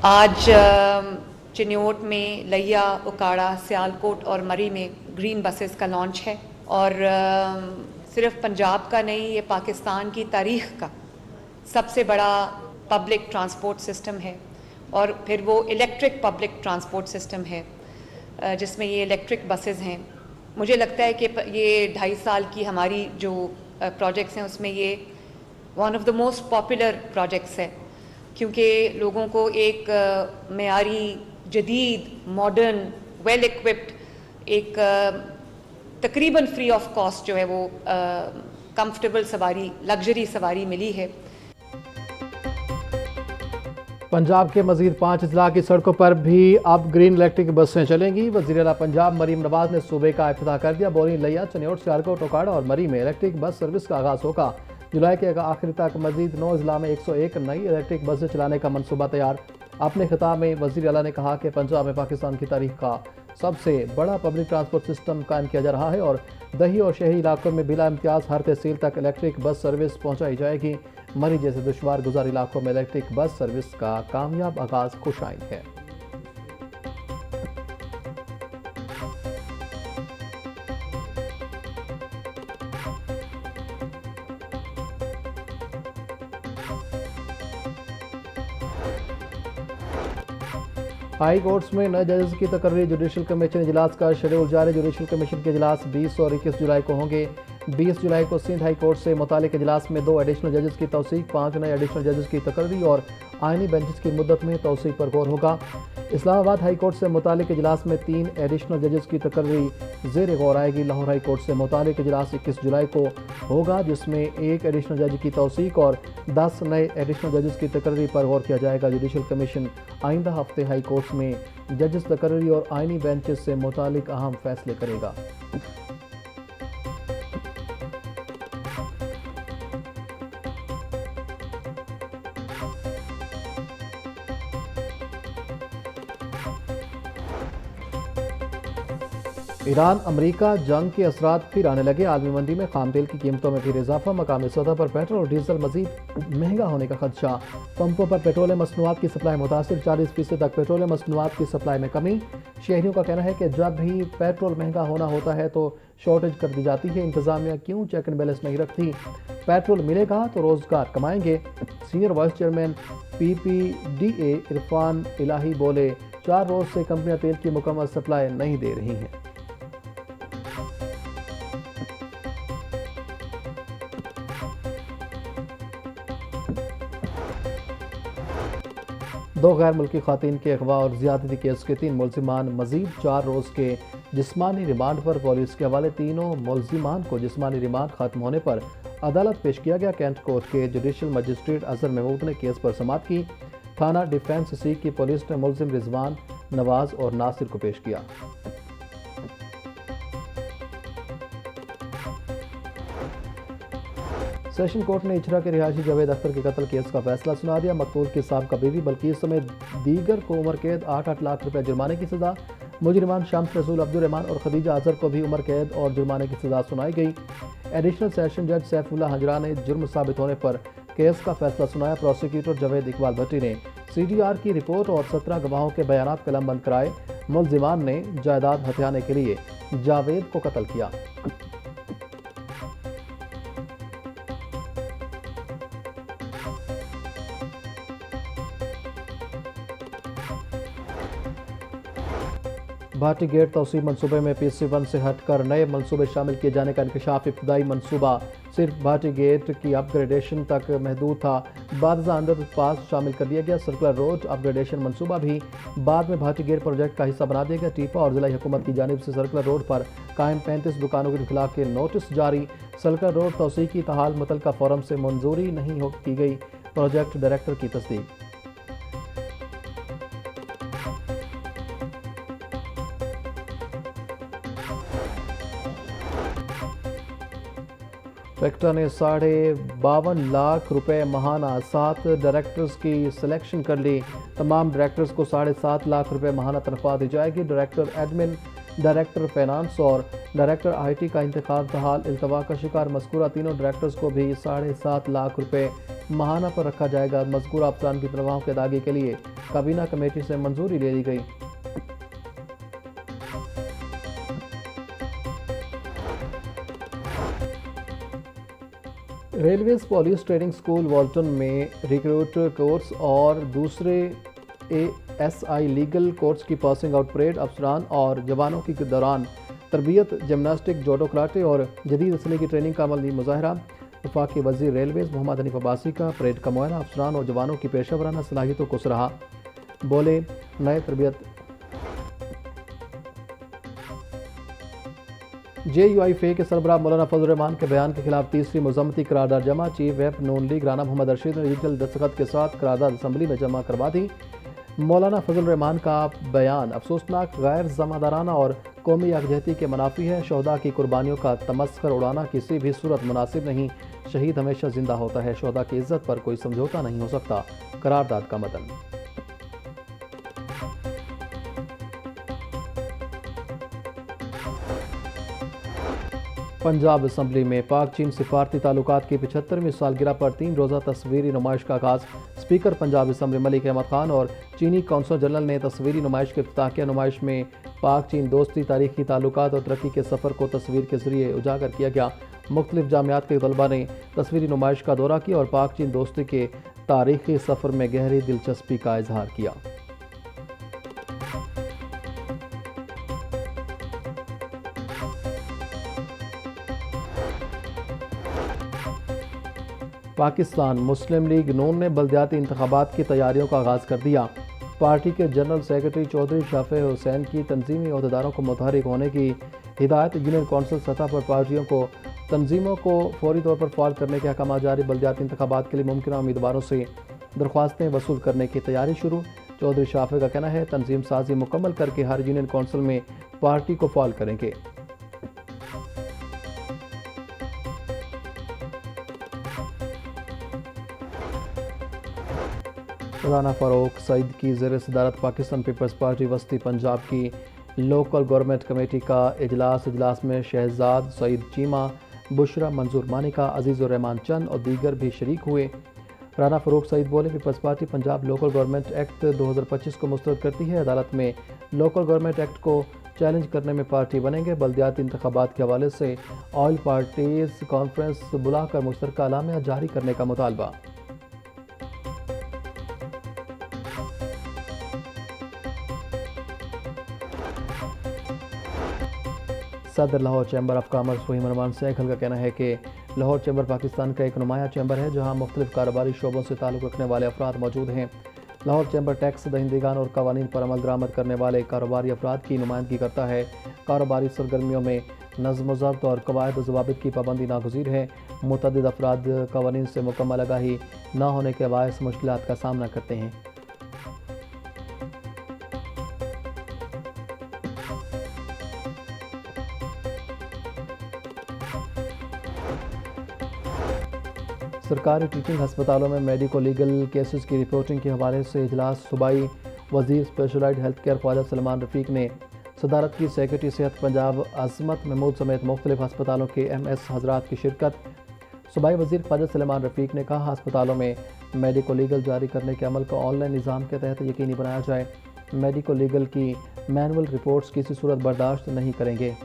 आज चिन्योट में लिया, उकाड़ा, सियालकोट और मरी में ग्रीन बसेस का लॉन्च है और सिर्फ पंजाब का नहीं, ये पाकिस्तान की तारीख़ का सबसे बड़ा पब्लिक ट्रांसपोर्ट सिस्टम है और फिर वो इलेक्ट्रिक पब्लिक ट्रांसपोर्ट सिस्टम है जिसमें ये इलेक्ट्रिक बसेस हैं। मुझे लगता है कि ये 2.5 साल की हमारी जो प्रोजेक्ट्स हैं उसमें ये one of the most popular projects है, क्योंकि लोगों को एक मेयारी, जदीद, मॉडर्न, वेल इक्विप्ड एक तकरीबन फ्री ऑफ कॉस्ट जो है वो कंफर्टेबल सवारी, लग्जरी सवारी मिली है। पंजाब के मजीद 5 अजला की सड़कों पर भी अब ग्रीन इलेक्ट्रिक बसें चलेंगी। वज़ीर आला पंजाब मरीम नवाज ने सूबे का इफ्तिताह कर दिया। बोरी, लिया, चिन्योट, सियालकोट, उकाड़ा और मरी में इलेक्ट्रिक बस सर्विस का आगाज़ होगा। जुलाई के आखिर तक मजीद 9 अजला में 101 नई इलेक्ट्रिक बसें चलाने का मनसूबा तैयार। अपने खिताब में वज़ीर आला ने कहा कि पंजाब में पाकिस्तान की तारीख का सबसे बड़ा पब्लिक ट्रांसपोर्ट सिस्टम कायम किया जा रहा है और दही और शहरी इलाकों में बिला इम्तियाज़ हर तहसील तक इलेक्ट्रिक बस सर्विस पहुँचाई जाएगी। मरी जैसे दुश्वार गुजार इलाकों में इलेक्ट्रिक बस सर्विस का कामयाब आगाज़ खुशाइन है। हाई कोर्ट्स में नए जजेस की तकर्री। जुडिशल कमीशन इजलास का शेड्यूल जारी। जुडिशल कमीशन के इजलास 20 और 21 जुलाई को होंगे। 20 जुलाई को सिंध हाई कोर्ट से मुतालिक इजलास में 2 एडिशनल जजेस की तौसीक, 5 नए एडिशनल जजेस की तकर्री और आइनी बेंचेस की मुद्दत में तौसीक पर गौर होगा। इस्लामाबाद हाई कोर्ट से मुतालिक इजलास में 3 एडिशनल जजेस की तकर्री ज़ेर गौर आएगी। लाहौर हाई कोर्ट से मुतालिक इजलास 21 जुलाई को होगा, जिसमें 1 एडिशनल जज की तौसीक और 10 नए एडिशनल जजेस की तकर्री पर गौर किया जाएगा। जुडिशल कमीशन आइंदा हफ्ते हाई कोर्ट्स में जजेस तकर्री और आइनी बेंचेस से मुतालिक अहम फैसले करेगा। ईरान अमरीका जंग के असरात फिर आने लगे। आलमी मंडी में खाम तेल की कीमतों में फिर इजाफा। मकामी सतह पर पेट्रोल और डीजल मजीद महंगा होने का खदशा। पंपों पर पेट्रोलियम मसनूआत की सप्लाई मुतासिर। 40% तक पेट्रोलियम मसनूआत की सप्लाई में कमी। शहरियों का कहना है कि जब भी पेट्रोल महंगा होना होता है तो शॉर्टेज कर दी जाती है। इंतजामिया क्यों चेक एंड बैलेंस नहीं रखती? पेट्रोल मिलेगा तो रोजगार कमाएंगे। Senior vice chairman PPDA Irfan Ilahi बोले, 4 रोज से कंपनियां तेल की मुकम्मल सप्लाई नहीं दे रही हैं। दो गैर मुल्की खातून के अगवा और ज्यादती केस के 3 मुलजिमान मजीद 4 रोज़ के जिस्मानी रिमांड पर। पुलिस के हवाले तीनों मुलजिमान को जिस्मानी रिमांड खत्म होने पर अदालत पेश किया गया। कैंट कोर्ट के जुडिशल मजिस्ट्रेट अजहर महमूद ने केस पर समाअत की। थाना डिफेंस सी की पुलिस ने मुलजिम रिजवान, नवाज और नासिर को पेश किया। सेशन कोर्ट ने इचरा के रिहायशी जावेद अख्तर के कत्ल केस का फैसला सुना दिया। मकतूल की साबका बीवी बल्कीस समेत दीगर को उम्र कैद, 8-8 लाख रुपए जुर्माने की सजा। मुजरिमान शम्स रसूल, अब्दुल रहमान और खदीजा अजहर को भी उम्र कैद और जुर्माने की सजा सुनाई गई। एडिशनल सेशन जज सैफुल्लाह हजरा ने जुर्म साबित होने पर केस का फैसला सुनाया। प्रोसिक्यूटर जावेद इकबाल भट्टी ने CDR की रिपोर्ट और 17 गवाहों के बयानात कलमबंद कराए। मुलजिमान ने जायदाद हथियाने के लिए जावेद को कत्ल किया। भाटी गेट तोसी मनसूबे में PC1 से हटकर नए मनसूबे शामिल किए जाने का इंकशाफ। इब्तदाई मनसूबा सिर्फ भाटी गेट की अपग्रेडेशन तक महदूद था, बाद अंडर पास शामिल कर दिया गया। सर्कुलर रोड अपग्रेडेशन मनसूबा भी बाद में भाटी गेट प्रोजेक्ट का हिस्सा बना दिया गया। टीपा और जिला हुकूमत की जानिब से सर्कुलर रोड पर कायम 35 दुकानों के खिलाफ के नोटिस जारी। सर्कुलर रोड तोसी की तहाल मुतलका फोरम से मंजूरी नहीं की गई। प्रोजेक्ट डायरेक्टर की तस्दीक। पेक्टा ने 52.5 लाख रुपए महाना 7 डायरेक्टर्स की सिलेक्शन कर ली। तमाम डायरेक्टर्स को 7.5 लाख रुपए महाना तनख्वाह दी जाएगी। डायरेक्टर एडमिन, डायरेक्टर फाइनेंस और डायरेक्टर IT का इंतखाब तहाल इल्तवा का शिकार। मज़कूरा तीनों डायरेक्टर्स को भी 7.5 लाख रुपए महाना पर रखा जाएगा। मज़कूरा अफसरान की तनख्वाहों की अदायगी के लिए काबीना कमेटी से मंजूरी ले ली गई। रेलवेज पुलिस ट्रेनिंग स्कूल वॉल्टन में रिक्रूट कोर्स और दूसरे ASI लीगल कोर्स की पासिंग आउट परेड अफसरान और जवानों के दौरान तरबियत, जिमनास्टिक, जोडो कराटे और जदीद असले की ट्रेनिंग का अमली मुजाहरा। वफाकी वज़ीर रेलवेज मोहम्मद हनीफ अब्बासी का परेड का मुआयना अफसरान और जवानों की पेशा वराना सलाहियतों को सराहा। बोले, नए तरबियत JUI के सरबराह मौलाना फजल रहमान के बयान के खिलाफ तीसरी मजम्मती करारदाद जमा। चीफ व्हिप नून लीग राना मोहम्मद अरशीद ने डिजिटल दस्तखत के साथ करारदाद असम्बली में जमा करवा दी। मौलाना फजल रहमान का बयान अफसोसनाक, गैर ज़िम्मेदाराना और कौमी यकजहती के मुनाफी है। शहदा की कुर्बानियों का तमस्खर उड़ाना किसी भी सूरत मुनासिब नहीं। शहीद हमेशा जिंदा होता है। शहदा की इज्जत पर कोई समझौता नहीं हो सकता। करारदाद का मतन। पंजाब असम्बली में पाक चीन सिफारती ताल्लुकात की 75वीं सालगिरह पर 3 रोज़ा तस्वीरी नुमाइश का आगाज़। स्पीकर पंजाब असम्बली मलिक अहमद खान और चीनी कौंसल जनरल ने तस्वीरी नुमाइश के इफ्तिताह किया। नुमाइश में पाक चीन दोस्ती, तारीखी ताल्लुकात और तरक्की के सफ़र को तस्वीर के ज़रिए उजागर किया गया। मुख्तलिफ जामियात के तलबा ने तस्वीरी नुमाइश का दौरा किया और पाक चीन दोस्ती के तारीखी सफ़र में गहरी दिलचस्पी का इजहार किया। पाकिस्तान मुस्लिम लीग नून ने बल्दियाती इंतखाबात की तैयारियों का आगाज़ कर दिया। पार्टी के जनरल सेक्रेटरी चौधरी शाफे हुसैन की तंजीमी अहदेदारों को मुतहरिक होने की हिदायत। यूनियन कौंसिल सतह पर पार्टियों को तंजीमों को फौरी तौर पर फाल करने के अहकाम जारी। बल्दियाती इंतखाबात के लिए मुमकिन उम्मीदवारों से दरख्वास्तें वसूल करने की तैयारी शुरू। चौधरी शाफे का कहना है, तंजीम साजी मुकम्मल करके हर यूनियन कौंसिल में पार्टी को फाल करेंगे। राना फ़ारूक सईद की ज़ेर सदारत पाकिस्तान पीपल्स पार्टी वस्ती पंजाब की लोकल गवर्नमेंट कमेटी का इजलास में शहजाद सईद चीमा, बुशरा मंजूर मानिका, अजीज़ुर रहमान चंद और दीगर भी शरीक हुए। राना फ़ारूक सईद बोले, people's party Punjab local government act 2025 को मुस्तरद करती है। अदालत में लोकल गवर्नमेंट एक्ट को चैलेंज करने में पार्टी बनेंगे। बल्दियाती इंतखाबात के हवाले से ऑल पार्टीज कॉन्फ्रेंस बुलाकर मुश्तरका अलामिया जारी करने का मुतालबा। सदर Lahore chamber of commerce Faheem Rehman Saigol का कहना है कि लाहौर चैम्बर पाकिस्तान का एक नुमाया चैम्बर है जहां मुख्तलिफ कारोबारी शोबों से ताल्लुक़ रखने वाले अफराद मौजूद हैं। लाहौर चैम्बर टैक्स दहिंदगान और कवानीन पर अमल दरामद करने वाले कारोबारी अफराद की नुमाइंदगी करता है। कारोबारी सरगर्मियों में नज़्म व ज़ब्त और कवायद व ज़वाबित की पाबंदी नागुज़ीर है। मुतअद्दिद अफराद कवानीन से मुकम्मल आगाही न होने के बायस मुश्किलात का सामना करते हैं। सरकारी टीचिंग अस्पतालों में मेडिको लीगल केसेस की रिपोर्टिंग के हवाले से इजलास। सूबाई वजीर specialised health care Khawaja Salman Rafique ने सदारत की। सेक्रेटरी सेहत पंजाब अज़मत महमूद समेत मुख्तलिफ अस्पतालों के MS हजरात की शिरकत। सूबाई वजीर ख्वाजा सलमान रफ़ीक ने कहा, अस्पतालों में मेडिको लीगल जारी करने के अमल को ऑनलाइन निज़ाम के तहत यकीनी बनाया जाए। मेडिको लीगल की मैनुअल रिपोर्ट्स किसी सूरत बर्दाश्त नहीं करेंगे।